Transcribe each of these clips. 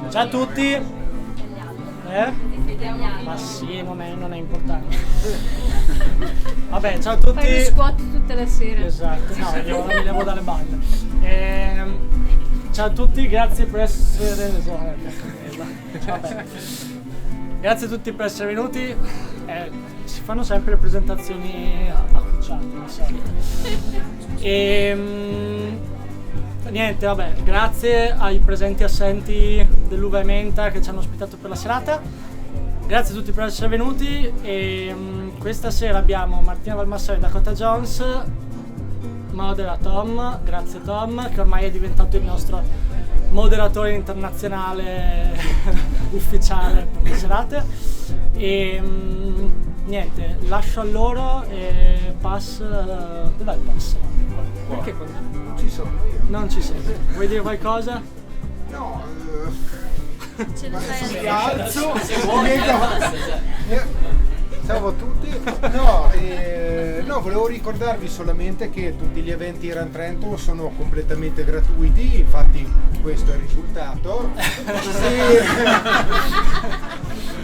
Ciao a tutti. Ma sì, non è importante. Vabbè, ciao a tutti. Fai lo squat tutte le sere. Esatto, no, io mi levo dalle balle. Ciao a tutti, grazie per essere. Vabbè. Grazie a tutti per essere venuti. Si fanno sempre le presentazioni accucciate, di solito. Niente, vabbè, grazie ai presenti assenti dell'Uva e Menta che ci hanno ospitato per la serata. Grazie a tutti per essere venuti e questa sera abbiamo Martina Valmassoi e Dakota Jones, modera Tom, grazie Tom, che ormai è diventato il nostro moderatore internazionale ufficiale per le serate. E niente, lascio a loro e pass. Dov'è il pass? Perché non ci sono io? Non ci sei. Vuoi dire qualcosa? No, Ce ne fai mi alzo, ciao a tutti. No, volevo ricordarvi solamente che tutti gli eventi RunTrento sono completamente gratuiti, infatti questo è il risultato. Se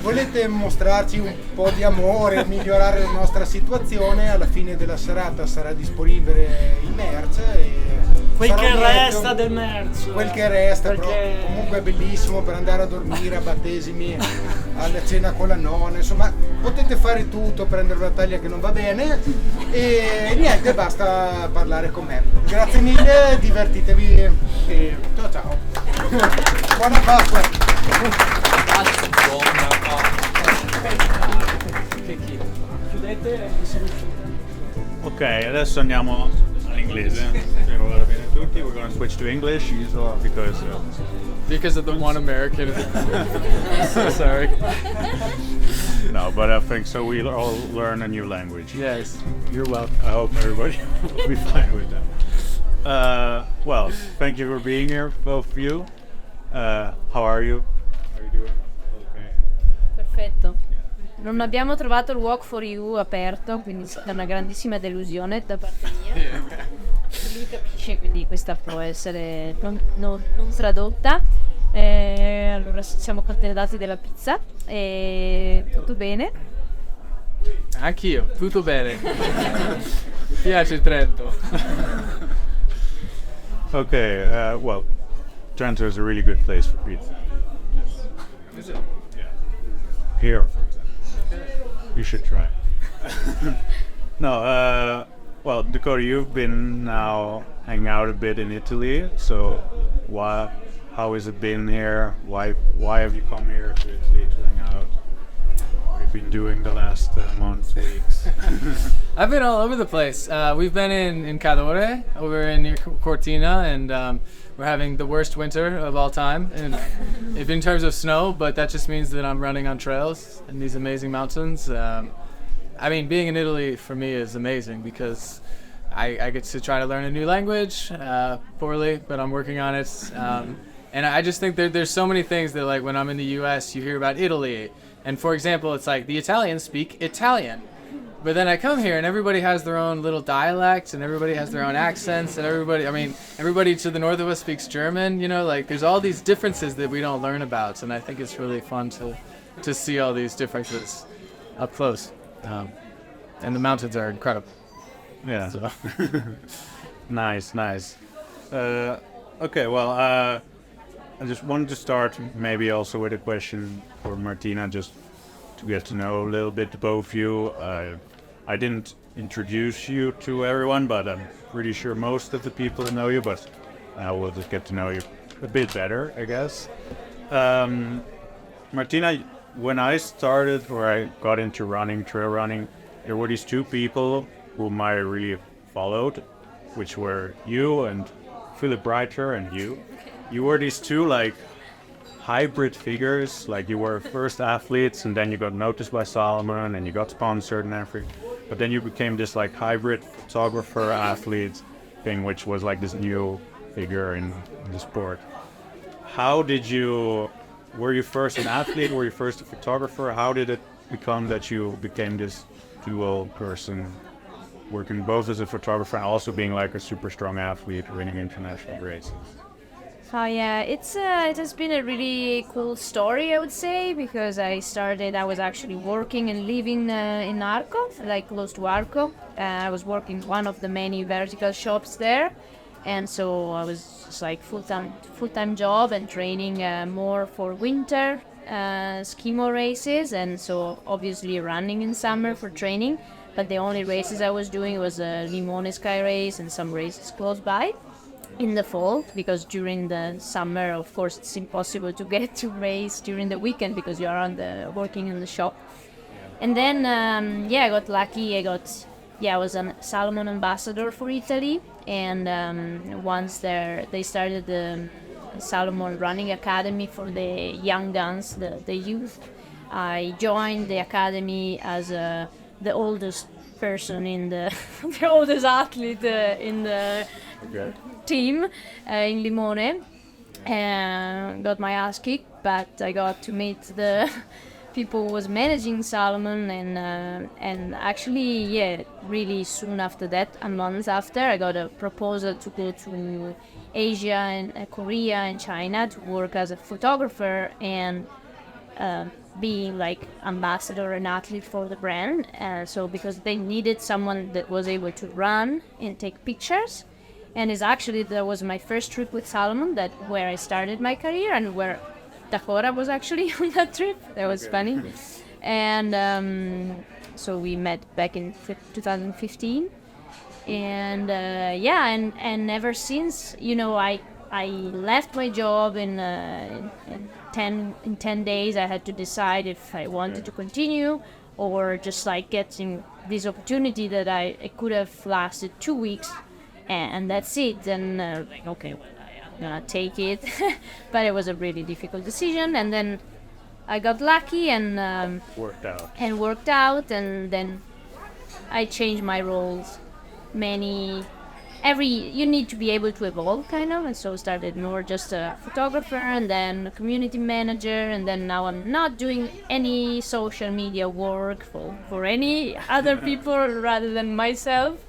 volete mostrarci un po' di amore, migliorare la nostra situazione, alla fine della serata sarà disponibile il merch e quel che resta del merch. Quel che resta, perché però comunque è bellissimo per andare a dormire, a battesimi, alla cena con la nonna, insomma potete fare tutto, prendere una taglia che non va bene e niente, basta parlare con me. Grazie mille, divertitevi e ciao ciao. Buona Pasqua. Chiudete e Ok, adesso andiamo all'inglese. Per ora bene a tutti. We're going to switch to English Because of the one American. So sorry. No, but I think so we'll all learn a new language. Yes, you're welcome. I hope everybody will be fine with that. Well, thank you for being here, both of you. How are you? How are you doing? Okay. Perfetto. Non abbiamo trovato il Walk for You aperto, quindi è una grandissima delusione da parte mia. Lui capisce, quindi questa può essere non tradotta. Allora siamo contenti della pizza e tutto bene. Anch'io, tutto bene. Mi piace Trento. Okay, well, Trento is a really good place for pizza. Is it? Yeah. Here, for example. You should try. No, well, Dakota, you've been now hanging out a bit in Italy, so how has it been here? Why have you come here to Italy to hang out? What have you been doing the last months, weeks? I've been all over the place. We've been in Cadore, over in near Cortina, and we're having the worst winter of all time, and if in terms of snow, but that just means that I'm running on trails in these amazing mountains. I mean, being in Italy for me is amazing because I get to try to learn a new language, poorly, but I'm working on it. And I just think there's so many things that, like, when I'm in the US, you hear about Italy. And for example, it's like the Italians speak Italian. But then I come here and everybody has their own little dialects and everybody has their own accents and everybody to the north of us speaks German, you know, like there's all these differences that we don't learn about. And I think it's really fun to see all these differences up close. And the mountains are incredible. Yeah. So. Nice. Okay, well, I just wanted to start maybe also with a question for Martina, just to get to know a little bit both of you. I didn't introduce you to everyone, but I'm pretty sure most of the people know you, but we'll just get to know you a bit better, I guess. Martina, when I started, or I got into running, trail running, there were these two people whom I really followed, which were you and Philip Breiter and you. You were these two, like, hybrid figures, like you were first athletes and then you got noticed by Salomon and you got sponsored and everything, but then you became this like hybrid photographer athlete thing, which was like this new figure in the sport. Were you first an athlete, were you first a photographer? How did it become that you became this dual person, working both as a photographer and also being like a super strong athlete, winning international races? Oh yeah, it has been a really cool story, I would say, because I was actually working and living in Arco, like close to Arco. I was working one of the many vertical shops there, and so I was just like full-time job and training more for winter skimo races, and so obviously running in summer for training. But the only races I was doing was a Limone Sky Race and some races close by in the fall, because during the summer, of course, it's impossible to get to race during the weekend because you are working in the shop. And then, I got lucky. I was a Salomon ambassador for Italy, and once they started the Salomon Running Academy for the young guns, the youth. I joined the academy as the oldest person in the oldest athlete in the team in Limone, and got my ass kicked, but I got to meet the people who was managing Salomon, and actually, really soon after that, a month after, I got a proposal to go to Asia and Korea and China to work as a photographer and being like ambassador and athlete for the brand. So because they needed someone that was able to run and take pictures, and that was my first trip with Salomon, where I started my career, and where Dakota was actually on that trip. That was funny. And so we met back in 2015, and and ever since, I left my job in 10 days. I had to decide if I wanted to continue or just like getting this opportunity that I could have lasted 2 weeks, and that's it. And okay, well, I'm gonna take it. But it was a really difficult decision, and then I got lucky and worked out, and then I changed my roles. You need to be able to evolve, kind of, and so started more just a photographer, and then a community manager, and then now I'm not doing any social media work for any other people rather than myself,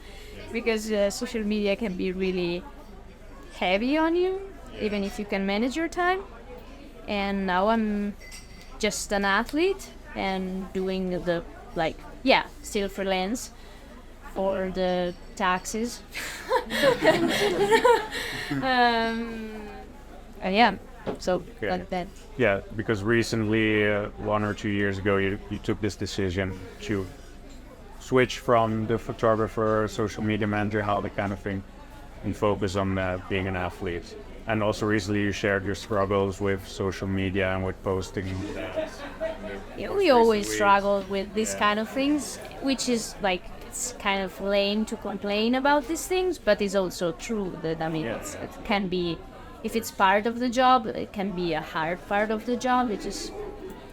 because social media can be really heavy on you, even if you can manage your time. And now I'm just an athlete and doing still freelance for the taxes. Like that. Yeah, because recently, 1 or 2 years ago, you took this decision to switch from the photographer, social media manager, how the kind of thing, and focus on being an athlete. And also recently you shared your struggles with social media and with posting. We always struggle with these kind of things, which is like, it's kind of lame to complain about these things, but it's also true that, it can be, if it's part of the job, it can be a hard part of the job. It just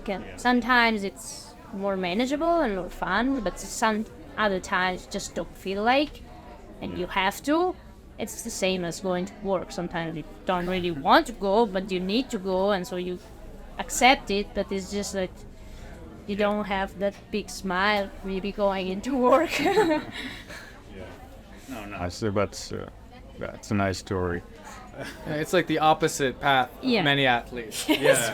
can, sometimes it's more manageable and more fun, but some other times just don't feel like, and you have to. It's the same as going to work. Sometimes you don't really want to go, but you need to go, and so you accept it, but it's just like you don't have that big smile really going into work. That's a nice story. It's like the opposite path of many athletes. Yes.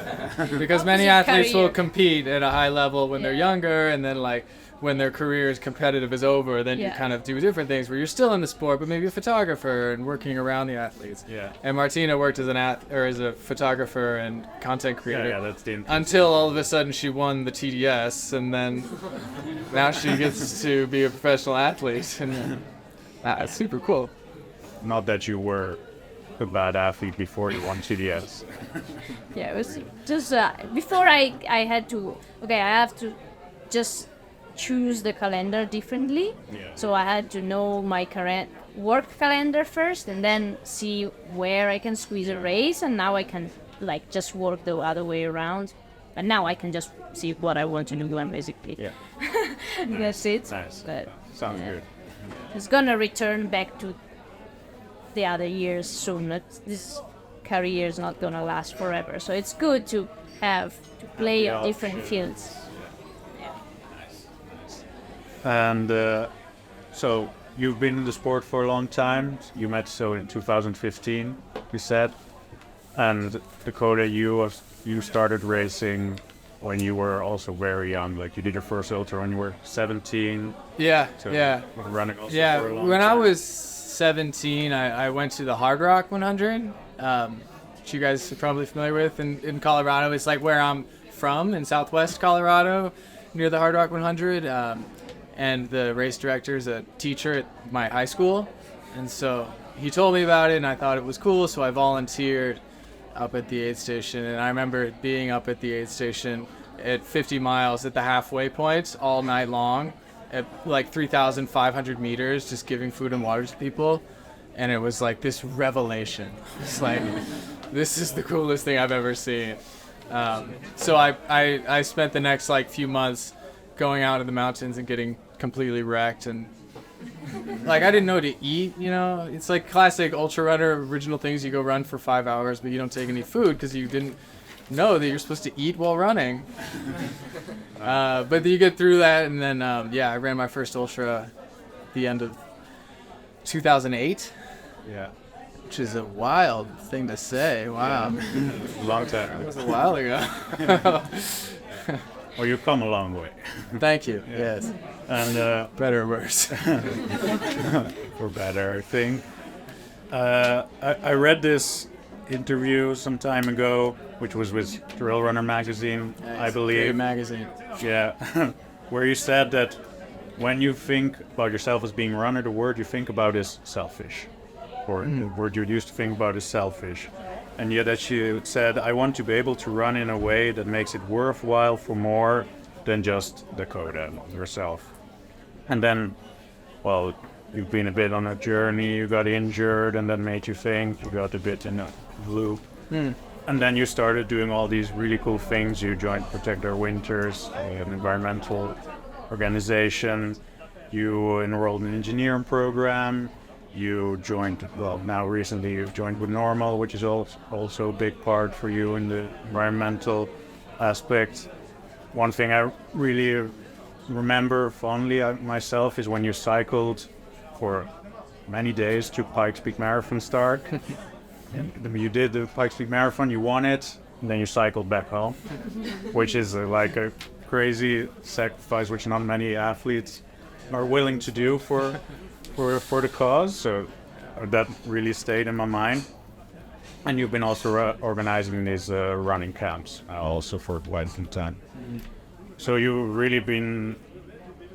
Because many athletes will compete at a high level when they're younger, and then like when their career is competitive is over, then you kind of do different things where you're still in the sport, but maybe a photographer and working around the athletes. Yeah. And Martina worked as as a photographer and content creator. Yeah, that's the until all of a sudden she won the TDS, and then now she gets to be a professional athlete, and it's super cool. Not that you were a bad athlete before you won TDS. Yeah, it was just before I had to. Okay, I have to just choose the calendar differently. Yeah. So I had to know my current work calendar first, and then see where I can squeeze a race. And now I can like just work the other way around. But now I can just see what I want to do, and basically. Yeah. That's it. Nice. But, sounds good. It's gonna return back to the other years soon. This career is not gonna last forever, so it's good to play different fields. And so you've been in the sport for a long time. You met in 2015, you said. And Dakota, you started racing when you were also very young. Like you did your first ultra when you were 17. Yeah, So yeah. Running also Yeah, for a long when time. I was 17, I went to the Hard Rock 100, which you guys are probably familiar with in Colorado. It's like where I'm from in Southwest Colorado, near the Hard Rock 100. And the race director is a teacher at my high school. And so he told me about it and I thought it was cool. So I volunteered up at the aid station. And I remember being up at the aid station at 50 miles at the halfway point all night long at like 3,500 meters, just giving food and water to people. And it was like this revelation. It's like, this is the coolest thing I've ever seen. So I spent the next like few months going out in the mountains and getting completely wrecked, and like I didn't know to eat, you know. It's like classic ultra runner original things. You go run for 5 hours, but you don't take any food because you didn't know that you're supposed to eat while running. But then you get through that, and then I ran my first ultra at the end of 2008. Yeah. Which is a wild thing to say. Wow. Long time. It was a while ago. Well, you've come a long way. Thank you. Yes. And better or worse. For better, I think. I read this interview some time ago, which was with Trail Runner magazine, I believe. Great magazine. Yeah. Where you said that when you think about yourself as being a runner, the word you think about is selfish. Or the word you used to think about is selfish. And yet that she said, I want to be able to run in a way that makes it worthwhile for more than just Dakota herself. And then, well, you've been a bit on a journey, you got injured, and that made you think, you got a bit in a loop. And then you started doing all these really cool things. You joined Protect Our Winters, an environmental organization. You enrolled in an engineering program. You joined, well, now recently you've joined with Normal, which is also a big part for you in the environmental aspect. One thing I really remember fondly myself is when you cycled for many days to Pikes Peak Marathon start. You did the Pikes Peak Marathon, you won it, and then you cycled back home, which is like a crazy sacrifice which not many athletes are willing to do for the cause. So that really stayed in my mind. And you've been also organizing these running camps also for quite some time. So you've really been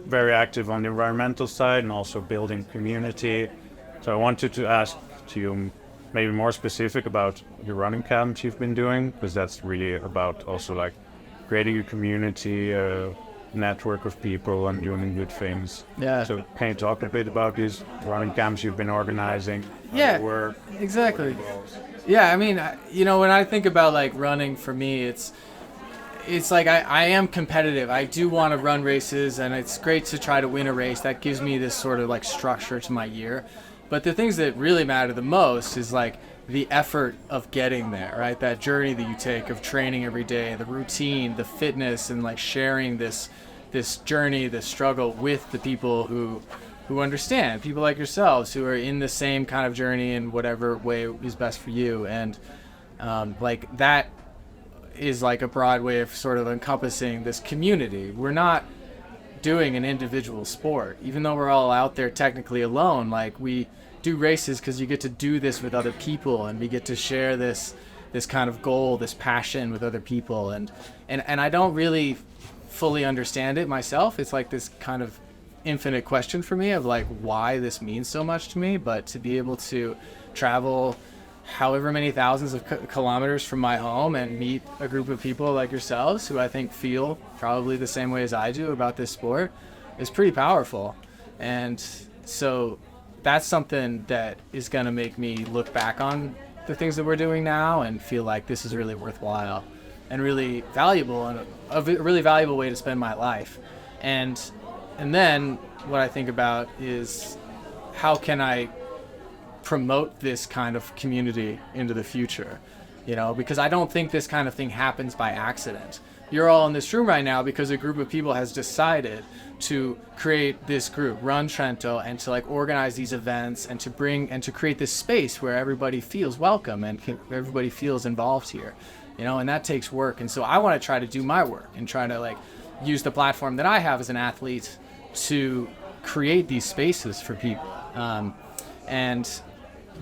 very active on the environmental side and also building community. So I wanted to ask to you maybe more specific about your running camps you've been doing, because that's really about also like creating a community, network of people and doing good things. Yeah. So can you talk a bit about these running camps you've been organizing? Yeah, exactly. Yeah, I mean, you know, when I think about like running, for me, it's like I am competitive. I do want to run races, and it's great to try to win a race. That gives me this sort of like structure to my year. But the things that really matter the most is like the effort of getting there, right? That journey that you take of training every day, the routine, the fitness, and like sharing this journey, this struggle with the people who understand, people like yourselves who are in the same kind of journey in whatever way is best for you. And like that is like a broad way of sort of encompassing this community. We're not doing an individual sport, even though we're all out there technically alone. Like we do races because you get to do this with other people, and we get to share this kind of goal, this passion with other people. And I don't really fully understand it myself. It's like this kind of infinite question for me of like why this means so much to me. But to be able to travel however many thousands of kilometers from my home and meet a group of people like yourselves who I think feel probably the same way as I do about this sport is pretty powerful. And so that's something that is going to make me look back on the things that we're doing now and feel like this is really worthwhile and really valuable, and a really valuable way to spend my life. And then what I think about is how can I promote this kind of community into the future, you know, because I don't think this kind of thing happens by accident. you're all in this room right now because a group of people has decided to create this group, RunTrento, and to like organize these events and to bring and to create this space where everybody feels welcome and everybody feels involved here, you know, and that takes work. And so I want to try to do my work and try to like use the platform that I have as an athlete to create these spaces for people. And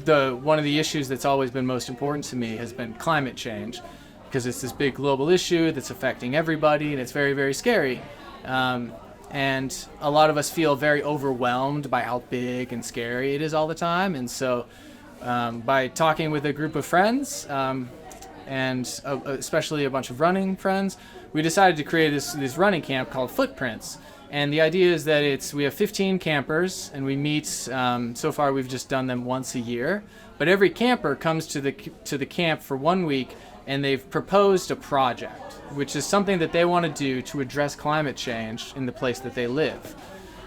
one of the issues that's always been most important to me has been climate change, because it's this big global issue that's affecting everybody, and it's very, very scary. And a lot of us feel very overwhelmed by how big and scary it is all the time. And so by talking with a group of friends, and especially a bunch of running friends, we decided to create this running camp called Footprints. And the idea is that we have 15 campers, and we meet, so far we've just done them once a year. But every camper comes to the camp for 1 week, and they've proposed a project, which is something that they want to do to address climate change in the place that they live.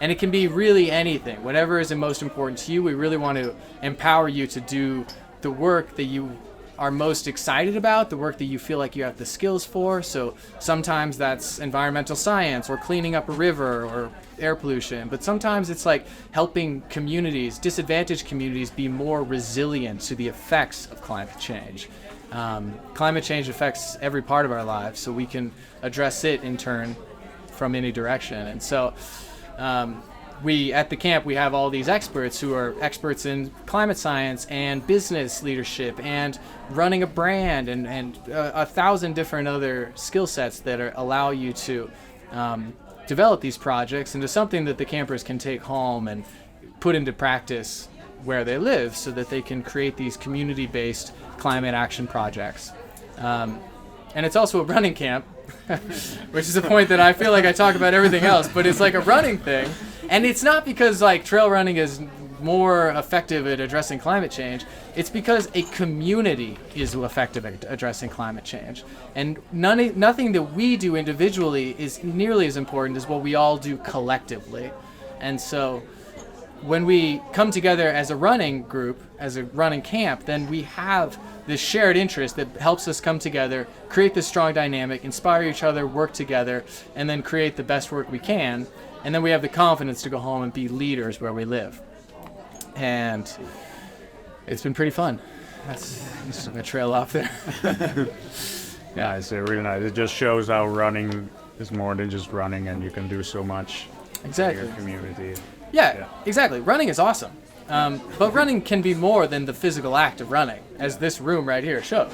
And it can be really anything, whatever is the most important to you. We really want to empower you to do the work that you are most excited about, the work that you feel like you have the skills for. So sometimes that's environmental science or cleaning up a river or air pollution, but sometimes it's like helping communities, disadvantaged communities, be more resilient to the effects of climate change. Climate change affects every part of our lives, so we can address it in turn from any direction. And so at the camp, we have all these experts who are experts in climate science and business leadership and running a brand and 1,000 different other skill sets that allow you to develop these projects into something that the campers can take home and put into practice where they live, so that they can create these community-based climate action projects. And it's also a running camp, which is a point that I feel like I talk about everything else, but it's like a running thing. And it's not because like trail running is more effective at addressing climate change. It's because a community is effective at addressing climate change. And nothing that we do individually is nearly as important as what we all do collectively. And so when we come together as a running group, as a running camp, then we have this shared interest that helps us come together, create this strong dynamic, inspire each other, work together, and then create the best work we can. And then we have the confidence to go home and be leaders where we live. And it's been pretty fun. That's I'm gonna trail off there. Yeah, it's really nice. It just shows how running is more than just running, and you can do so much Exactly. in your community. Yeah, exactly. Running is awesome. But running can be more than the physical act of running, as this room right here shows.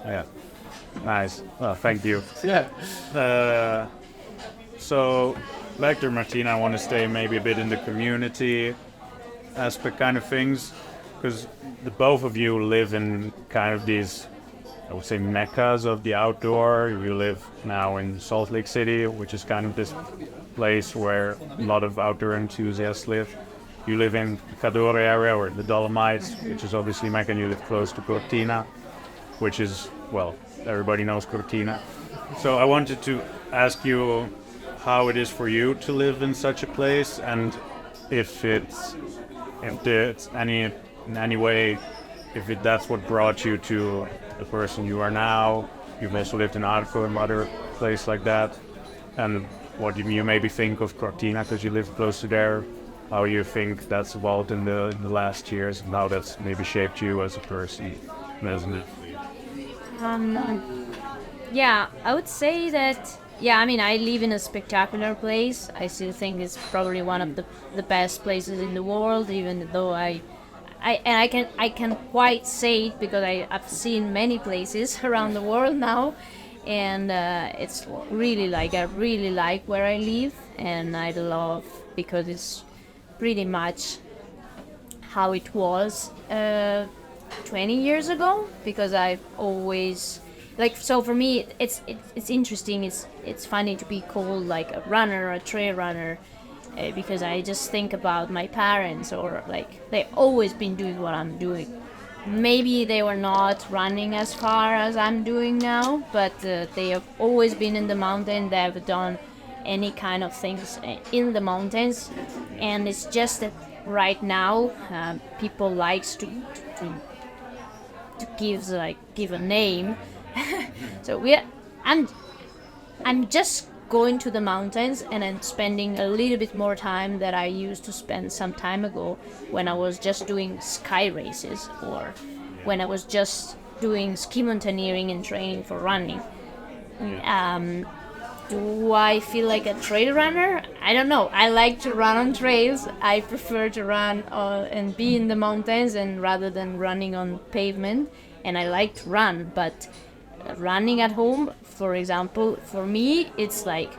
Yeah, nice. Well, thank you. Yeah. So, back to Martina, I want to stay maybe a bit in the community aspect kind of things, because the both of you live in kind of these, I would say, meccas of the outdoor. You live now in Salt Lake City, which is kind of this place where a lot of outdoor enthusiasts live. You live in the Cadore area or the Dolomites, which is obviously Mecca, and you live close to Cortina, which is, well, everybody knows Cortina. So I wanted to ask you how it is for you to live in such a place, and if it's in any way, that's what brought you to the person you are now. You've also lived in Arco and other place like that, and what you maybe think of Cortina because you live close to there. How you think that's evolved in the last years, and how that's maybe shaped you as a person, isn't it? Yeah, I would say that. Yeah, I mean, I live in a spectacular place. I still think it's probably one of the best places in the world, even though I can quite say it because I've seen many places around the world now, and it's really I really like where I live, and I love because it's pretty much how it was 20 years ago, because I've always so for me it's interesting, it's funny to be called like a runner or a trail runner, because I just think about my parents, or like they've always been doing what I'm doing. Maybe they were not running as far as I'm doing now, but they have always been in the mountain. They've done any kind of things in the mountains, and it's just that right now people likes to give a name. So I'm I'm just going to the mountains and I'm spending a little bit more time that I used to spend some time ago when I was just doing sky races or when I was just doing ski mountaineering and training for running. Do I feel like a trail runner? I don't know. I like to run on trails. I prefer to run and be in the mountains and rather than running on pavement. And I like to run, but running at home, for example, for me, it's like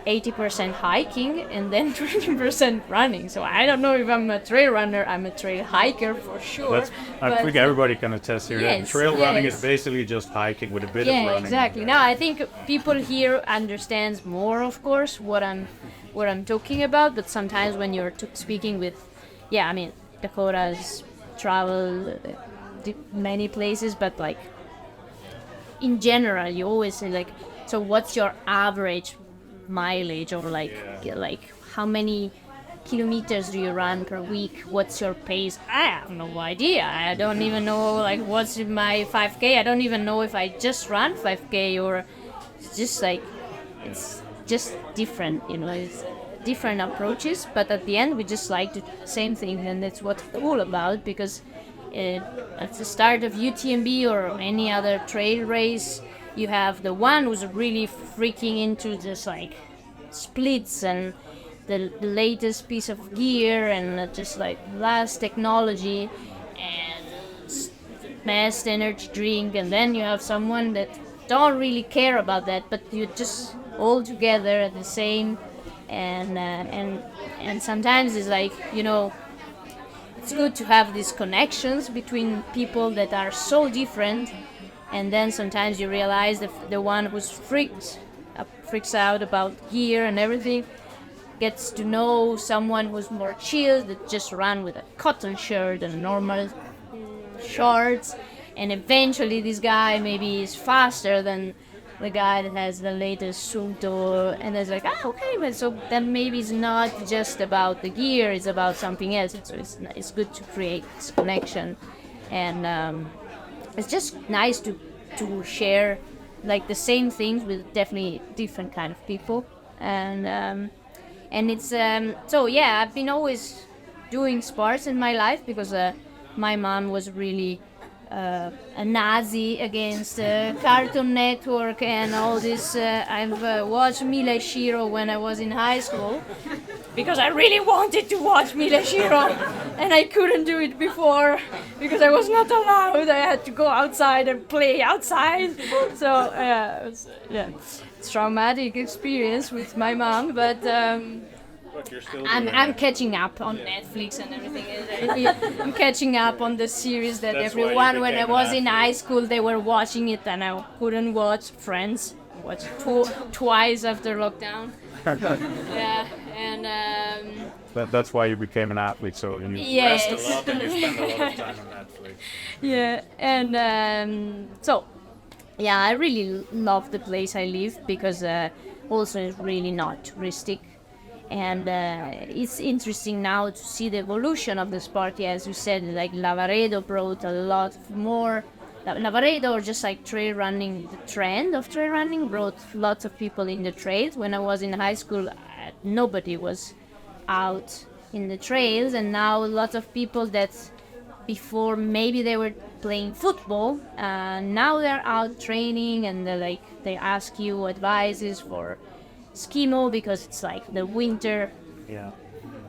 80% hiking and then 20% running. So I don't know if I'm a trail runner. I'm a trail hiker for sure. I think everybody can attest here. Yes, Trail running is basically just hiking with a bit of running. Yeah, exactly. Now I think people here understands more, of course, what I'm talking about. But sometimes when you're speaking with, Dakota's traveled many places, but like in general, you always say like, so what's your average mileage or like how many kilometers do you run per week? What's your pace? I have no idea. I don't even know like what's my 5K. I don't even know if I just run 5K or it's just like it's just different, it's different approaches, but at the end we just like the same thing, and that's what it's all about, because at the start of UTMB or any other trail race, you have the one who's really freaking into this like splits and the latest piece of gear and just like last technology and best energy drink, and then you have someone that don't really care about that, but you just all together at the same, and sometimes it's like it's good to have these connections between people that are so different. And then sometimes you realize that the one who's freaks out about gear and everything gets to know someone who's more chill, that just run with a cotton shirt and normal shorts. And eventually this guy maybe is faster than the guy that has the latest Sunto. And it's like, okay, but so then maybe it's not just about the gear, it's about something else. So it's good to create this connection. And it's just nice to share like the same things with definitely different kind of people, and it's I've been always doing sports in my life because my mom was really a Nazi against Cartoon Network and all this. I've watched Mila Shiro when I was in high school because I really wanted to watch Mila Shiro and I couldn't do it before because I was not allowed. I had to go outside and play outside. So it's traumatic experience with my mom, but I'm catching up on Netflix and everything. I'm catching up on the series that everyone, when I was in high school, they were watching it and I couldn't watch. Friends, watched twice after lockdown. Yeah, and that's why you became an athlete, so you yes. rest a lot and you spend a lot of time on Netflix. Yeah, and I really love the place I live because also it's really not touristic. And it's interesting now to see the evolution of the sport. Yeah, as you said, like Lavaredo brought a lot more. Lavaredo, or just like trail running, the trend of trail running brought lots of people in the trails. When I was in high school, nobody was out in the trails, and now lots of people that before maybe they were playing football, now they're out training, and they ask you advices for skimo because it's like the winter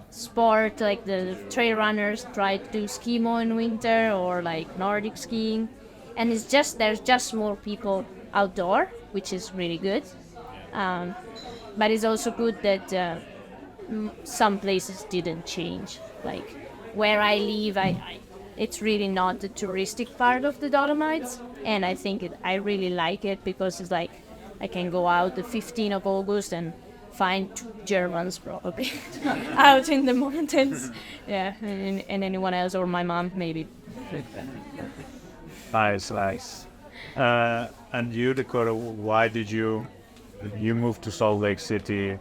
sport, like the trail runners try to do skimo in winter or like Nordic skiing, and there's just more people outdoor, which is really good, but it's also good that some places didn't change. Like where I live, it's really not the touristic part of the Dolomites, and I think I really like it because it's like I can go out the 15th of August and find 2 Germans probably out in the mountains. Yeah, and anyone else, or my mom maybe. Nice. And you, Dakota, why did you moved to Salt Lake City?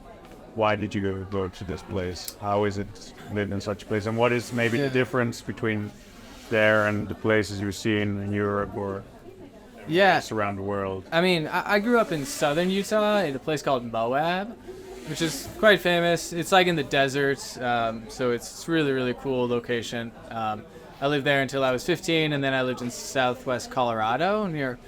Why did you go to this place? How is it live in such a place? And what is maybe the difference between there and the places you've seen in Europe or Yeah. race around the world. I mean, I grew up in southern Utah in a place called Moab, which is quite famous. It's like in the desert, so it's really, really cool location. I lived there until I was 15, and then I lived in southwest Colorado near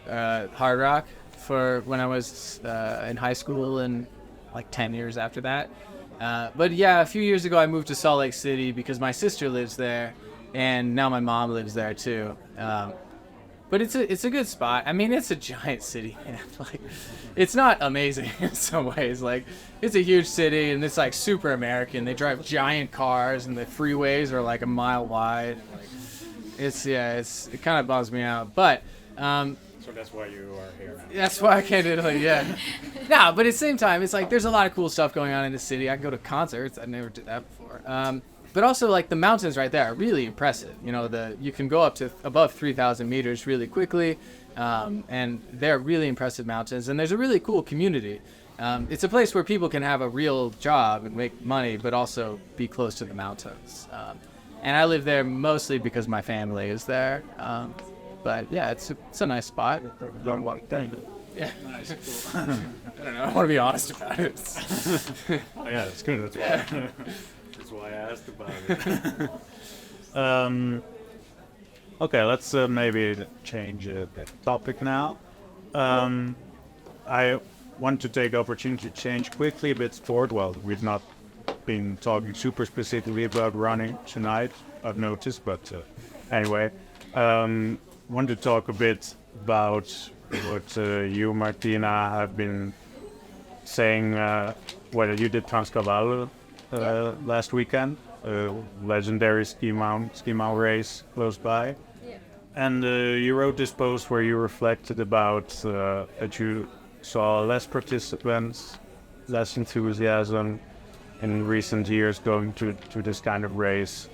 Hard Rock for when I was in high school and like 10 years after that. But yeah, a few years ago I moved to Salt Lake City because my sister lives there, and now my mom lives there too. But it's a good spot. I mean, it's a giant city, man. Like, it's not amazing in some ways. Like, it's a huge city, and it's like super American. They drive giant cars, and the freeways are like a mile wide. Like, it kind of bums me out. But So that's why you are here now. that's why I came to Italy. Yeah. No, but at the same time, it's like there's a lot of cool stuff going on in the city. I can go to concerts. I never did that before. But also, like, the mountains right there are really impressive. You know, you can go up to above 3,000 meters really quickly, and they're really impressive mountains. And there's a really cool community. It's a place where people can have a real job and make money, but also be close to the mountains. And I live there mostly because my family is there. But yeah, it's a nice spot. Yeah. Nice. I don't know. I want to be honest about it. Oh yeah, that's good. That's why. That's why I asked about it. Okay, let's maybe change the topic now. I want to take the opportunity to change quickly a bit sport. Well, we've not been talking super specifically about running tonight, I've noticed, but anyway. Want to talk a bit about what you, Martina, have been saying, whether you did Transcavallo last weekend, a legendary ski mount race close by. Yeah. And you wrote this post where you reflected about that you saw less participants, less enthusiasm in recent years going to this kind of race.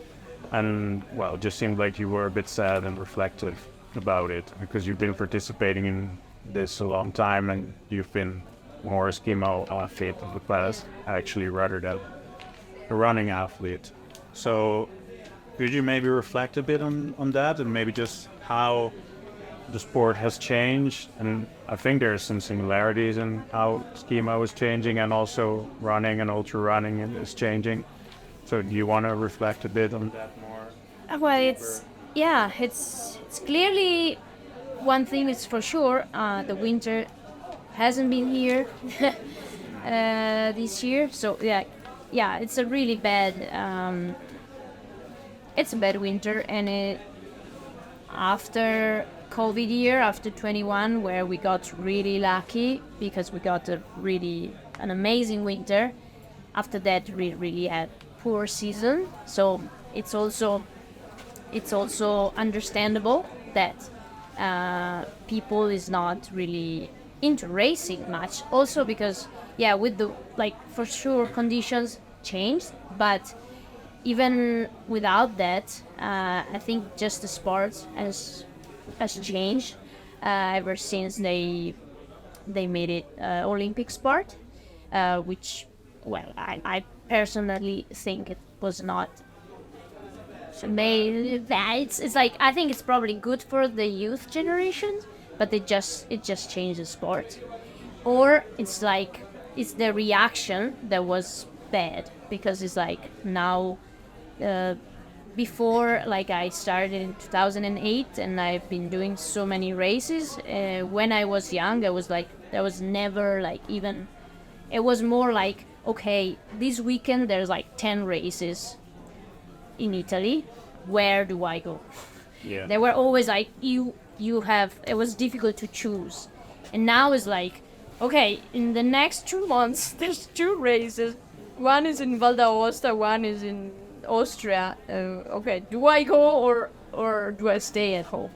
And, well, it just seemed like you were a bit sad and reflective about it because you've been participating in this a long time and you've been more a skimo athlete of the class, actually, rather than a running athlete. So could you maybe reflect a bit on that and maybe just how the sport has changed? And I think there's some similarities in how skimo is changing and also running and ultra running is changing. So do you want to reflect a bit on that more? Well, it's clearly one thing is for sure. The winter hasn't been here this year, so yeah, it's a really bad. It's a bad winter, and after COVID year, after 21, where we got really lucky because we got an amazing winter. After that, we really had poor season, so it's also understandable that people is not really into racing much. Also because with the for sure conditions changed, but even without that, I think just the sport has changed ever since they made it Olympic sport, which I personally think it was not made that. It's like I think it's probably good for the youth generation, but it just changed the sport. Or it's like it's the reaction that was bad because it's like now before I started in 2008 and I've been doing so many races. When I was young, I was like there was never even. It was more like, okay, this weekend there's 10 races in Italy. Where do I go? Yeah. They were always you have. It was difficult to choose, and now it's like, okay, in the next 2 months there's 2 races. One is in Val d'Aosta, one is in Austria. Okay, do I go or do I stay at home?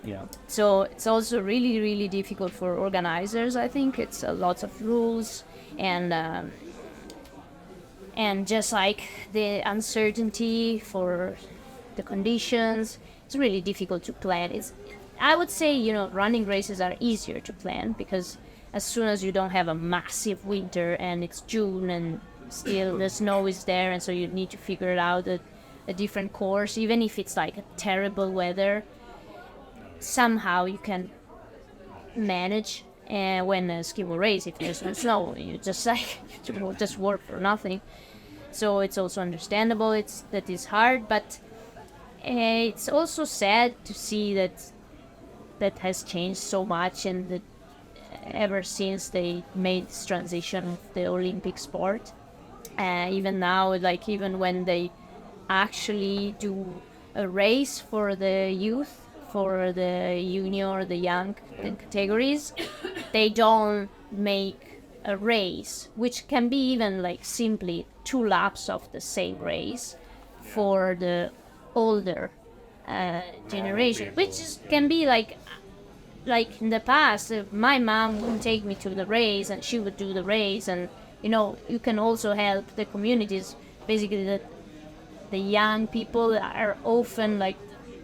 Yeah. So it's also really, really difficult for organizers. I think it's a lot of rules and just the uncertainty for the conditions. It's really difficult to plan. I would say running races are easier to plan because as soon as you don't have a massive winter and it's June and still the snow is there, and so you need to figure out a different course, even if it's a terrible weather. Somehow you can manage. And when a ski will race, if there's no snow, you just like you will just work for nothing. So it's also understandable. That is hard, but it's also sad to see that has changed so much, and that ever since they made this transition of the Olympic sport, even now, like even when they actually do a race for the youth, for the junior, the young categories, they don't make a race, which can be even like simply 2 laps of the same race for the older generation, can be like in the past, my mom would take me to the race and she would do the race, and you can also help the communities. Basically, the young people are often like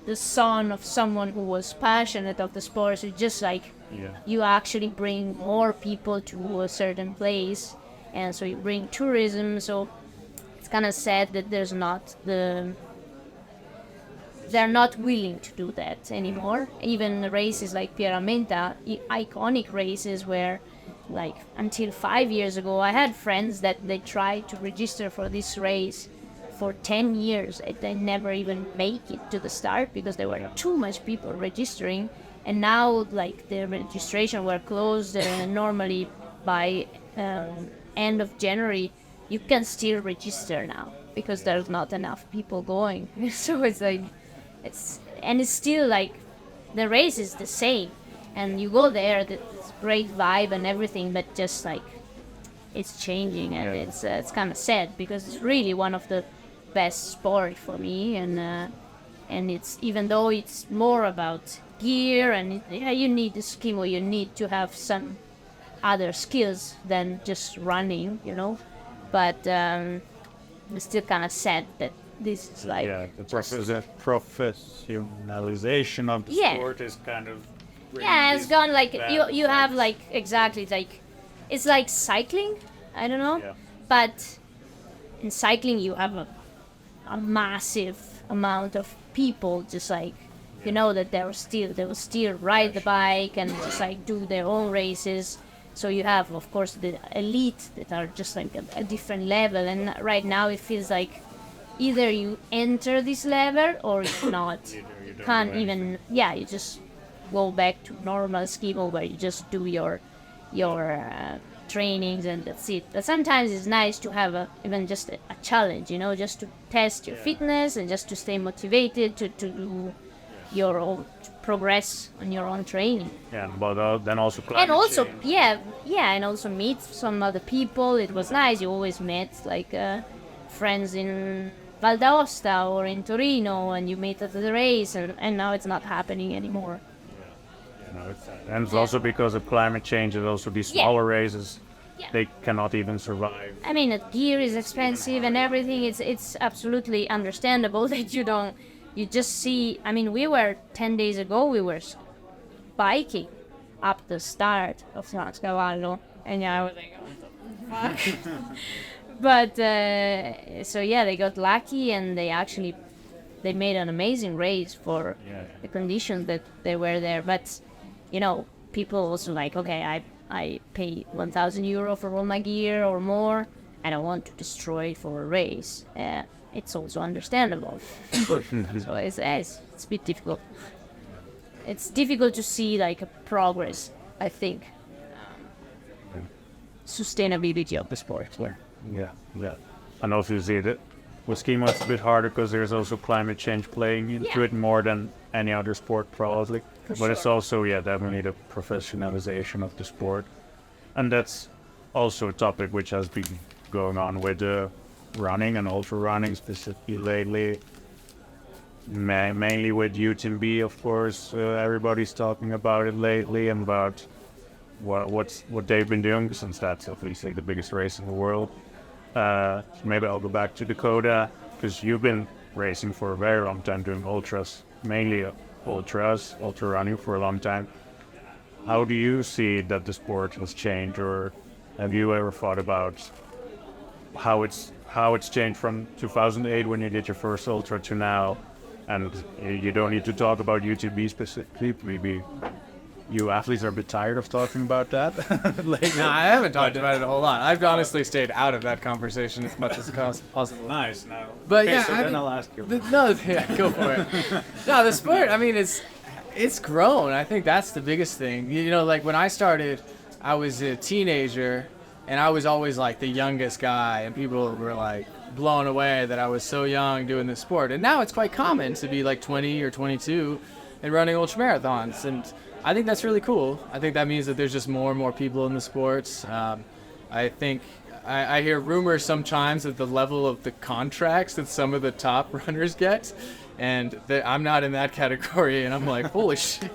the son of someone who was passionate of the sport. So just like you actually bring more people to a certain place, and so you bring tourism. So it's kind of sad that they're not willing to do that anymore. Even races like Menta, iconic races where, like, until 5 years ago, I had friends that they tried to register for this race for 10 years and they never even make it to the start because there were too much people registering. And now, like, the registration were closed normally by end of January. You can still register now because there's not enough people going. So it's like, it's still like the race is the same, and you go there, it's great vibe and everything, but just like it's changing, and it's kind of sad because it's really one of the best sport for me, and it's, even though it's more about gear and you need the skill, you need to have some other skills than just running, but it's still kind of sad that this is like the professionalization of the sport is kind of it's gone, like you have like exactly like it's like cycling, I don't know, but in cycling you have a massive amount of people just like that they will still ride the bike and just like do their own races. So you have, of course, the elite that are just like a different level, and right now it feels like either you enter this level or you not. You can't even, you just go back to normal skill where you just do your trainings and that's it. But sometimes it's nice to have even just a challenge, just to test your fitness and just to stay motivated to do your own, to progress on your own training. But then also climate and also change. And also meet some other people. It was nice. You always met like friends in Val d'Aosta or in Torino, and you meet at the race, and now it's not happening anymore. And it's also because of climate change, and also these smaller races, they cannot even survive. I mean, gear is expensive and everything. It's absolutely understandable that you just see. I mean, 10 days ago, we were biking up the start of Transcavallo, and I was like, what the fuck? But they got lucky, and they made an amazing race for the conditions that they were there. But people also like, okay, I pay 1,000 euro for all my gear or more, and I want to destroy it for a race. It's also understandable. So it's a bit difficult. It's difficult to see like a progress, I think. Sustainability of the sport. And obviously with skiing it's a bit harder because there's also climate change playing into it more than any other sport probably. But it's also definitely the professionalization of the sport, and that's also a topic which has been going on with running and ultra running specifically lately. Mainly with UTMB, of course. Everybody's talking about it lately and about what they've been doing, since that's obviously the biggest race in the world. Maybe I'll go back to Dakota, because you've been racing for a very long time, doing ultras, mainly ultra running for a long time. How do you see that the sport has changed, or have you ever thought about how it's changed from 2008 when you did your first ultra to now? And you don't need to talk about UTMB specifically, maybe you athletes are a bit tired of talking about that. Lately. No, I haven't talked about it a whole lot. I've honestly stayed out of that conversation as much as possible. Nice. Now, But okay, yeah, so I then mean, I'll ask you. Go for it. No, the sport. I mean, it's grown. I think that's the biggest thing. You know, like when I started, I was a teenager, and I was always like the youngest guy, and people were like blown away that I was so young doing this sport. And now it's quite common to be like 20 or 22 and running ultramarathons, and I think that's really cool. I think that means that there's just more and more people in the sports. I think I hear rumors sometimes of the level of the contracts that some of the top runners get, and I'm not in that category, and I'm like, holy shit.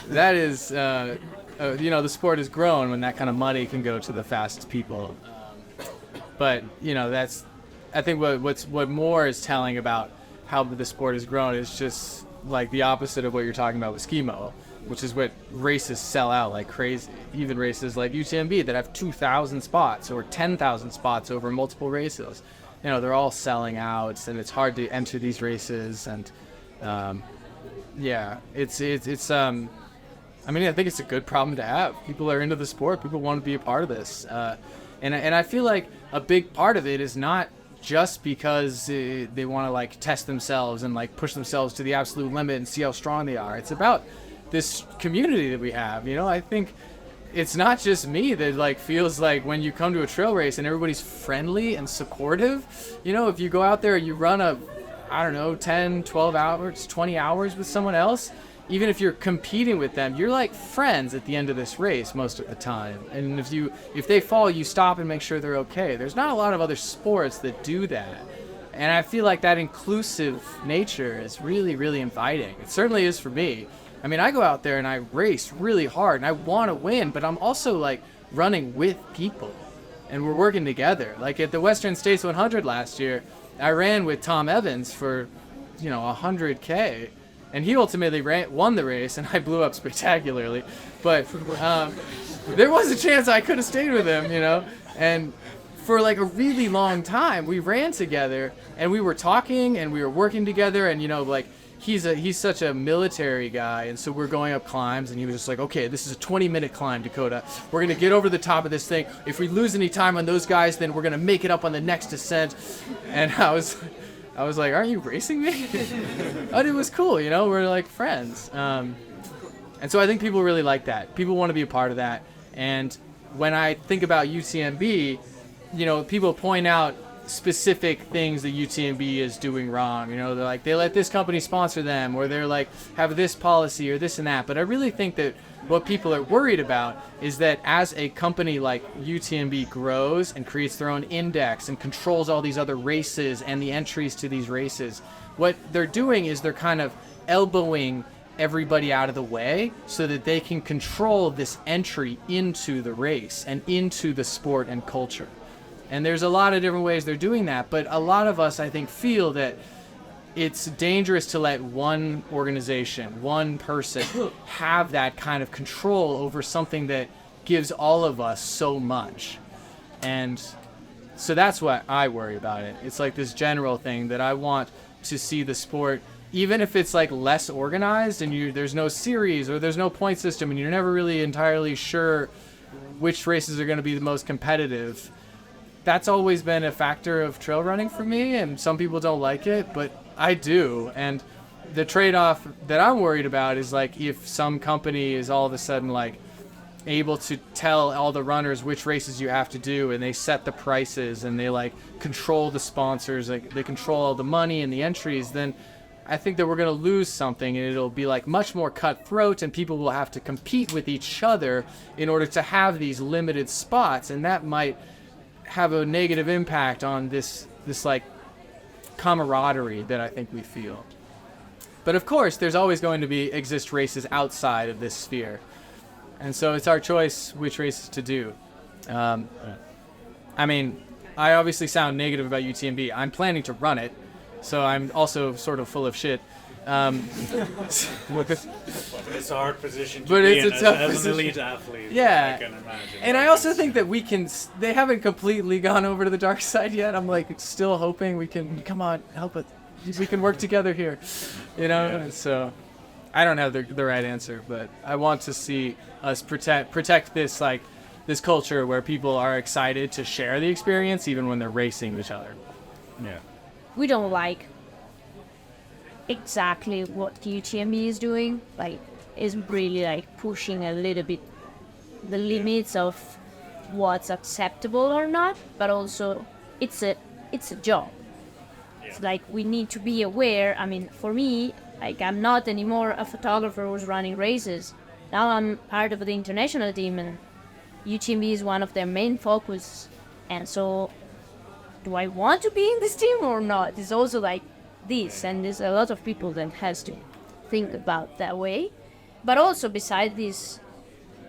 That is, you know, the sport has grown when that kind of money can go to the fastest people. But, you know, I think what more is telling about how the sport has grown is just like the opposite of what you're talking about with skimo, which is what races sell out like crazy. Even races like UTMB that have 2,000 spots or 10,000 spots over multiple races. You know, they're all selling out, and it's hard to enter these races. And yeah, it's I mean, I think it's a good problem to have. People are into the sport. People want to be a part of this. And I feel like a big part of it is not just because they want to like test themselves and like push themselves to the absolute limit and see how strong they are. It's about this community that we have. You know, I think it's not just me that like feels like when you come to a trail race and everybody's friendly and supportive. You know, if you go out there and you run I don't know, 10, 12 hours, 20 hours with someone else, even if you're competing with them, you're like friends at the end of this race most of the time. And if they fall, you stop and make sure they're okay. There's not a lot of other sports that do that. And I feel like that inclusive nature is really, really inviting. It certainly is for me. I mean, I go out there and I race really hard and I want to win, but I'm also like running with people and we're working together. Like at the Western States 100 last year, I ran with Tom Evans for, 100K. And he ultimately won the race, and I blew up spectacularly. But there was a chance I could have stayed with him, And for like a really long time, we ran together, and we were talking, and we were working together, and like he's such a military guy, and so we're going up climbs, and he was just like, okay, this is a 20-minute climb, Dakota. We're gonna get over the top of this thing. If we lose any time on those guys, then we're gonna make it up on the next descent. And I was like, aren't you racing me? But it was cool, we're like friends. And so I think people really like that. People want to be a part of that. And when I think about UTMB, people point out specific things that UTMB is doing wrong. They're like, they let this company sponsor them, or they're like, have this policy or this and that. But I really think that what people are worried about is that as a company like UTMB grows and creates their own index and controls all these other races and the entries to these races, what they're doing is they're kind of elbowing everybody out of the way so that they can control this entry into the race and into the sport and culture. And there's a lot of different ways they're doing that, but a lot of us, I think, feel that it's dangerous to let one organization, one person, have that kind of control over something that gives all of us so much. And so that's what I worry about it. It's like this general thing that I want to see the sport, even if it's like less organized and there's no series or there's no point system and you're never really entirely sure which races are going to be the most competitive. That's always been a factor of trail running for me, and some people don't like it, but I do. And the trade-off that I'm worried about is like if some company is all of a sudden like able to tell all the runners which races you have to do, and they set the prices and they like control the sponsors, like they control all the money and the entries, then I think that we're going to lose something, and it'll be like much more cutthroat, and people will have to compete with each other in order to have these limited spots, and that might have a negative impact on this like camaraderie that I think we feel. But of course, there's always going to exist races outside of this sphere, and so it's our choice which races to do. I mean, I obviously sound negative about UTMB. I'm planning to run it, so I'm also sort of full of shit. It's a hard position to but be it's in a tough as position. an elite athlete. Yeah, I can imagine. and I also think that they haven't completely gone over to the dark side yet. I'm like still hoping we can, come on, help us. We can work together here, Yeah. And so I don't have the right answer, but I want to see us protect this like this culture where people are excited to share the experience even when they're racing each other. Yeah. We don't like exactly what UTMB is doing. Like, is really like pushing a little bit the limits of what's acceptable or not, but also it's a job. It's like we need to be aware. I mean, for me, like I'm not anymore a photographer who's running races. Now I'm part of the international team, and UTMB is one of their main focus. And so, do I want to be in this team or not? It's also like this, and there's a lot of people that has to think about that way. But also beside this,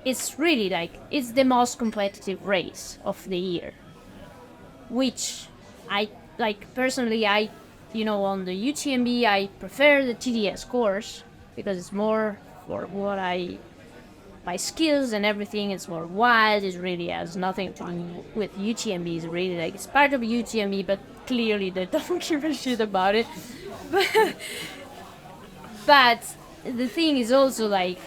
it's really like it's the most competitive race of the year, which I like personally. On the UTMB, I prefer the TDS course because it's more for what my skills and everything. It's more wild. It really has nothing to do with UTMB. It's really like it's part of UTMB, but clearly they don't give a shit about it. But the thing is also like,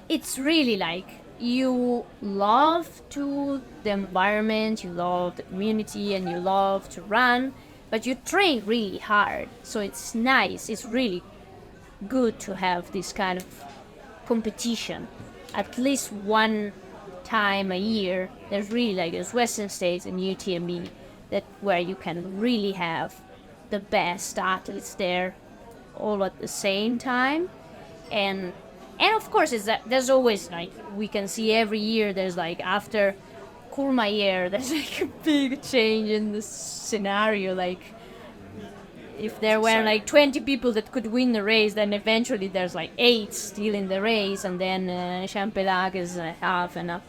it's really like you love the environment, you love the community, and you love to run, but you train really hard. So it's nice. It's really good to have this kind of competition. At least one time a year, there's really like there's Western States and UTMB where you can really have the best athletes there all at the same time. And of course, is that there's always like we can see every year there's like after Courmayeur there's like a big change in the scenario. Like if there were like 20 people that could win the race, then eventually there's like 8 still in the race, and then Champelag is half and half.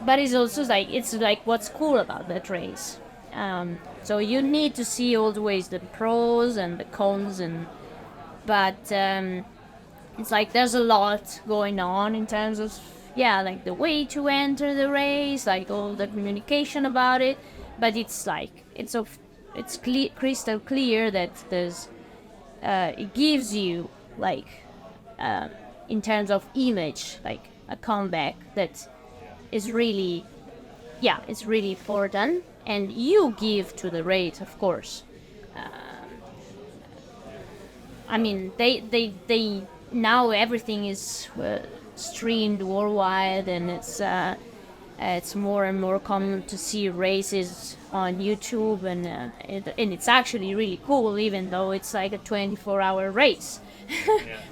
But it's also like what's cool about that race. So you need to see always the pros and the cons, but it's like there's a lot going on in terms of like the way to enter the race, like all the communication about it. But it's like it's crystal clear that there's it gives you like in terms of image like a comeback that is really it's really important, and you give to the race, of course. I mean they now everything is streamed worldwide, and it's more and more common to see races on YouTube, and it's actually really cool, even though it's like a 24-hour race,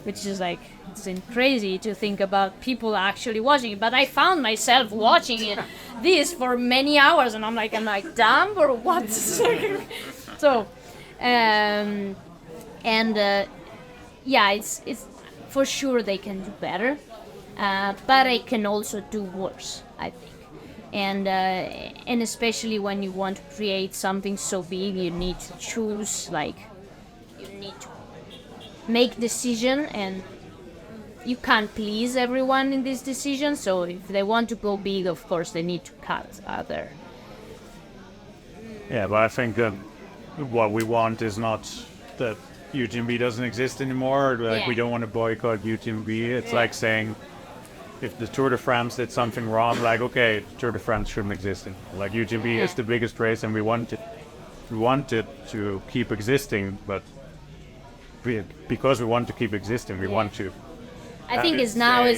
which is like it's crazy to think about people actually watching it. But I found myself watching this for many hours, and I'm like damn, or what? So, it's for sure they can do better, but they can also do worse, I think. And especially when you want to create something so big, you need to choose, like, you need to make decision, and you can't please everyone in this decision. So if they want to go big, of course they need to cut other. Yeah, but I think that what we want is not that UTMB doesn't exist anymore. Like we don't want to boycott UTMB. It's like saying if the Tour de France did something wrong, like okay, Tour de France shouldn't exist anymore. Like UTMB is the biggest race, and we want it to keep existing. But because we want to keep existing, we want to. I think it's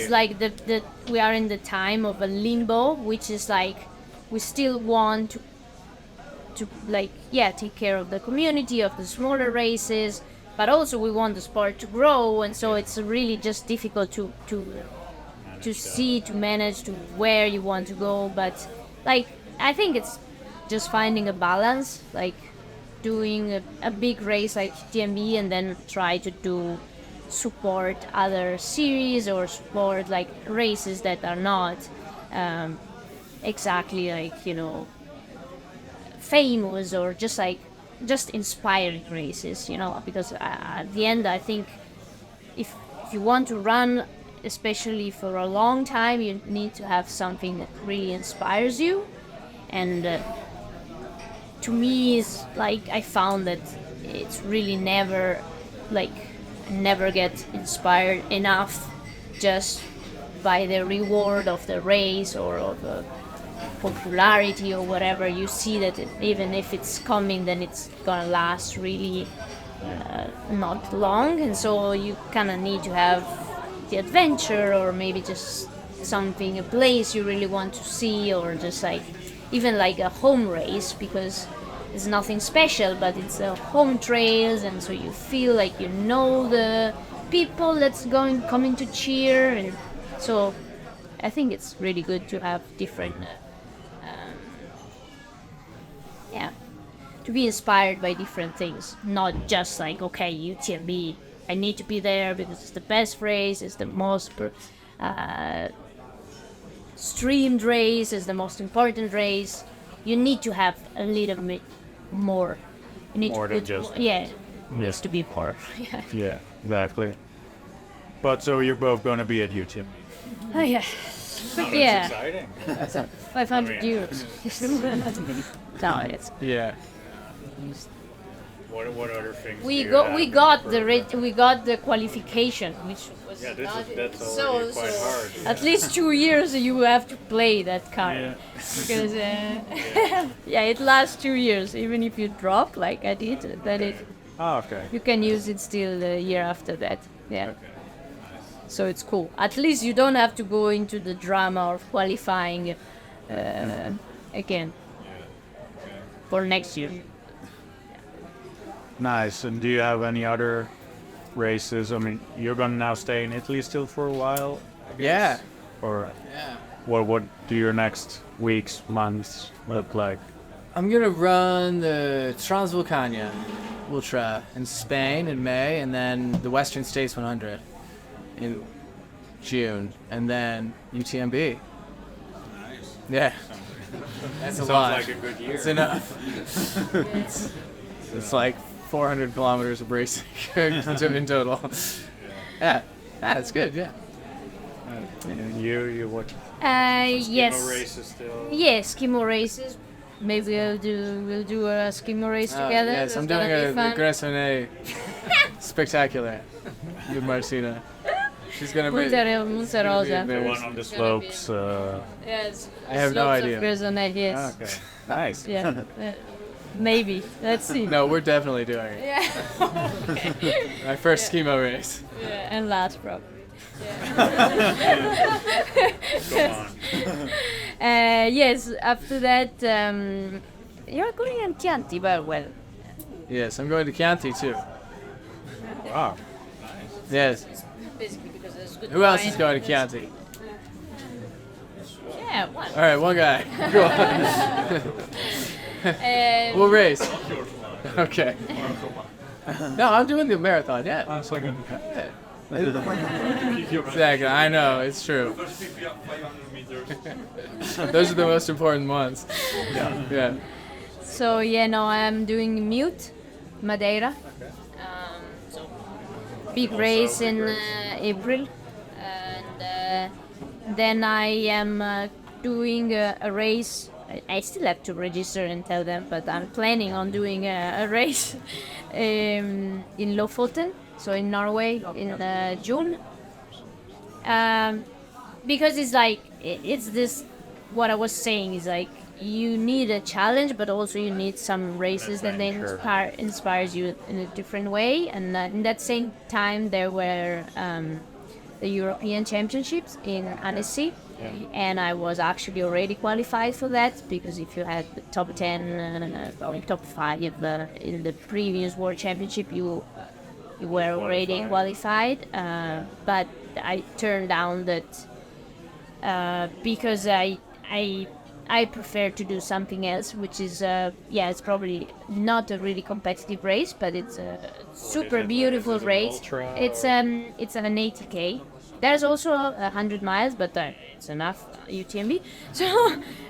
like the we are in the time of a limbo, which is like we still want to like take care of the community, of the smaller races, but also we want the sport to grow, and so it's really just difficult to manage to where you want to go. But like I think it's just finding a balance, like doing a big race like TMB, and then try to support other series or support like races that are not exactly like famous, or just inspiring races, because at the end I think if you want to run, especially for a long time, you need to have something that really inspires you. And to me, is like I found that it's really never like never get inspired enough just by the reward of the race or of popularity or whatever. You see that even if it's coming, then it's gonna last really not long, and so you kind of need to have the adventure, or maybe just something, a place you really want to see, or just like even like a home race, because it's nothing special, but it's a home trails, and so you feel like you know the people that's coming to cheer, and so I think it's really good to have different to be inspired by different things, not just like, okay, UTMB, I need to be there because it's the best race, it's the most streamed race, it's the most important race. You need to have a little bit more. You need More to than put just- yeah, needs to be more. Yeah, exactly. But so you're both gonna be at UTM. Oh yeah. Yeah, Exciting. 500 euros. No, it's Yeah. What other things? we do you got have we in got the the program? we got the qualification, which was Yeah, not that's already quite hard. at least 2 years you have to play that card, Yeah. because yeah, it lasts 2 years. Even if you drop like I did, then Okay. you can use it still the year after that. Yeah. So it's cool. At least you don't have to go into the drama of qualifying again for next year. Nice. And do you have any other races? I mean, you're gonna now stay in Italy still for a while, Yeah. or Yeah. what do your next weeks, months look like? I'm gonna run the Transvulcania Ultra in Spain in May, and then the Western States 100 in June, and then UTMB. Nice. Yeah, that's a lot. Like a good year. It's enough. it's like 400 kilometers of racing in total. Yeah, that's good. Yeah. And you what? Yes. Races still. Yes, Skimo races. Maybe we'll do a Skimo race together. Yes, I'm That's doing gonna be a fun. Gressone spectacular with Martina. She's gonna be. Monte Rosa. The one on the slopes. Yes. I have no slopes idea. Of Gressonnet, yes. Okay. Nice. Yeah. Maybe. Let's see. No, we're definitely doing it. Yeah. My first Skimo race. Yeah. And last probably. Yes. After that, you're going in Chianti, but well. Yes, I'm going to Chianti too. Wow. Yes. Basically because there's good Who else is wine. going to Chianti? Yeah. One. All right, one guy. Go on. We'll race. Okay. No, I'm doing the marathon. Yeah. Exactly. I know. It's true. Those are the most important ones. Yeah. So yeah, no, I'm doing Mute, Madeira. So big race in April, and then I am doing a race. I still have to register and tell them, but I'm planning on doing a race in Lofoten, so in Norway, in June. Because it's like it's this. What I was saying is like you need a challenge, but also you need some races that then inspires you in a different way. And in that same time, there were the European Championships in Annecy. And I was actually already qualified for that, because if you had the top 10 or top 5 in the previous World Championship, you were already qualified. But I turned down that because I prefer to do something else, which is it's probably not a really competitive race, but it's a super beautiful race. It's an 80K. There's also 100 miles, but it's enough UTMB. So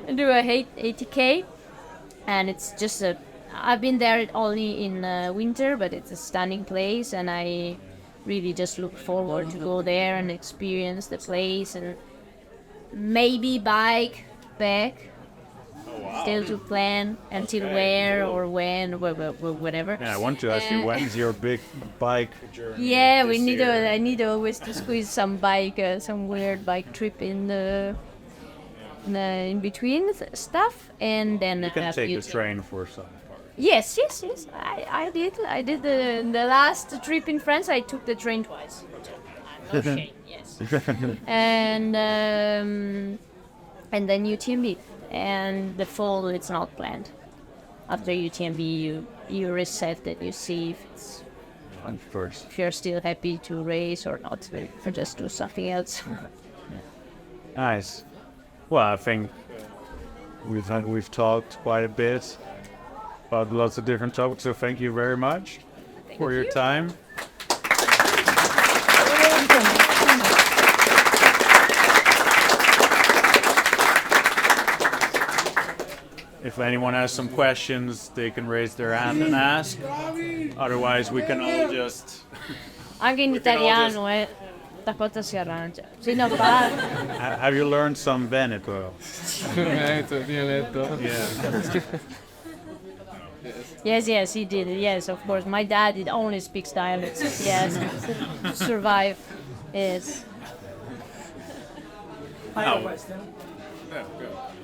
I do a 80K, and it's just I've been there only in winter, but it's a stunning place, and I really just look forward to go there and experience the place, and maybe bike back Still to plan until where or when, whatever. Yeah, I want to ask you, when's your big bike journey? Yeah, this we need year? I need always to squeeze some weird bike trip in between stuff, and then You can take the future. train for some part. Yes. I did the last trip in France. I took the train twice. No shame. Yes. And then UTMB, and the fall it's not planned. After UTMB, you reset and you see if it's Of course. if you're still happy to race or not, or just do something else. Nice. Well, I think we've talked quite a bit about lots of different topics, so thank you very much for your time. If anyone has some questions, they can raise their hand and ask. Otherwise, we can all just... Anche in italiano, Dakota si arrangia. Sì, no, parla. Have you learned some Veneto? Dialetto. Yeah. Yes, he did. Yes, of course. My dad only speaks dialects. Yes, to survive. Yes. I have a question.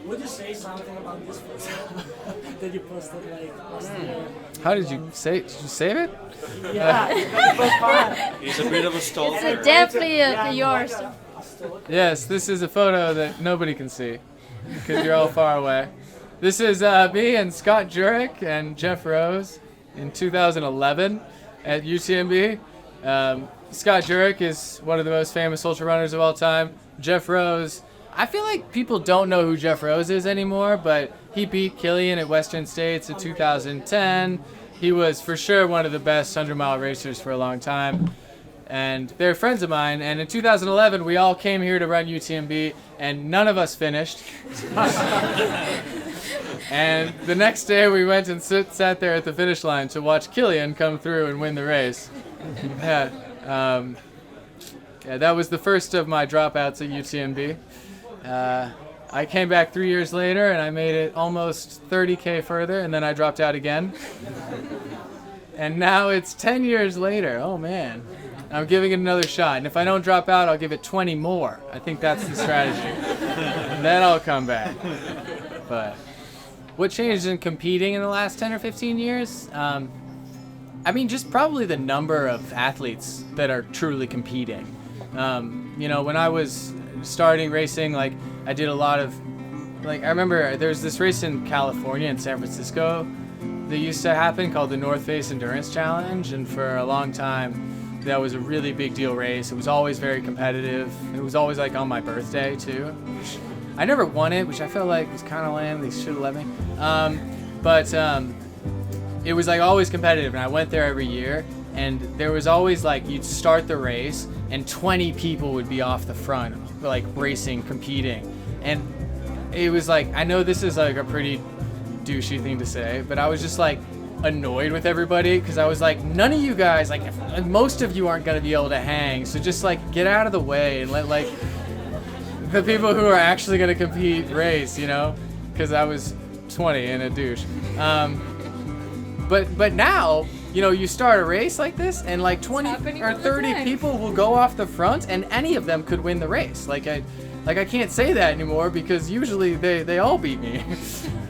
Would you say something about this photo that you posted like last year? How did you say? Did you save it? Yeah, it was fun. He's a bit of a stalker. It's definitely yours. Yes, this is a photo that nobody can see because you're all far away. This is me and Scott Jurek and Jeff Rose in 2011 at UTMB. Scott Jurek is one of the most famous ultra runners of all time. Jeff Rose, I feel like people don't know who Jeff Rose is anymore, but he beat Killian at Western States in 2010. He was for sure one of the best 100-mile racers for a long time. And they're friends of mine, and in 2011 we all came here to run UTMB, and none of us finished. And the next day we went and sat there at the finish line to watch Killian come through and win the race. Yeah, that was the first of my dropouts at UTMB. I came back 3 years later and I made it almost 30K further, and then I dropped out again. And now it's 10 years later. Oh man, I'm giving it another shot. And if I don't drop out, I'll give it 20 more. I think that's the strategy. And then I'll come back. But what changed in competing in the last 10 or 15 years? I mean, just probably the number of athletes that are truly competing. When I was starting racing, like I did a lot of, like I remember there was this race in California and San Francisco that used to happen called the North Face Endurance Challenge, and for a long time that was a really big deal race. It was always very competitive. It was always like on my birthday too, which I never won it, which I felt like was kind of lame. They should have let me. But it was like always competitive, and I went there every year. And there was always like, you'd start the race and 20 people would be off the front, like racing, competing. And it was like, I know this is like a pretty douchey thing to say, but I was just like annoyed with everybody because I was like, none of you guys, like most of you aren't going to be able to hang. So just like get out of the way and let like the people who are actually going to compete race, because I was 20 and a douche. But now, you start a race like this and like 20 or 30 people will go off the front and any of them could win the race. Like I can't say that anymore because usually they all beat me.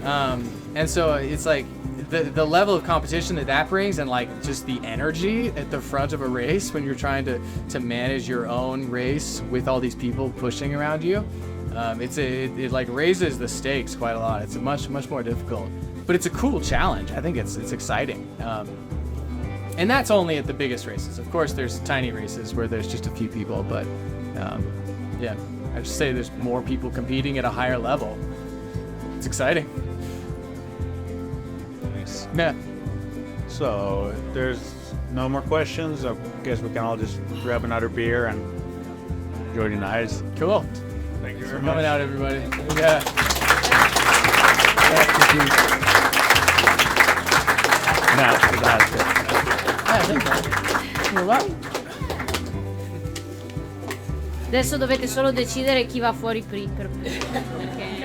And so it's like the level of competition that brings, and like just the energy at the front of a race when you're trying to manage your own race with all these people pushing around you. It like raises the stakes quite a lot. It's much more difficult, but it's a cool challenge. I think it's exciting. And that's only at the biggest races. Of course, there's tiny races where there's just a few people, but yeah, I just say there's more people competing at a higher level. It's exciting. Nice. Yeah. So, if there's no more questions, I guess we can all just grab another beer and enjoy the night. Cool. Thank you Thanks very for much. coming out, everybody. Yeah. Grazie. Adesso dovete solo decidere chi va fuori prima, perché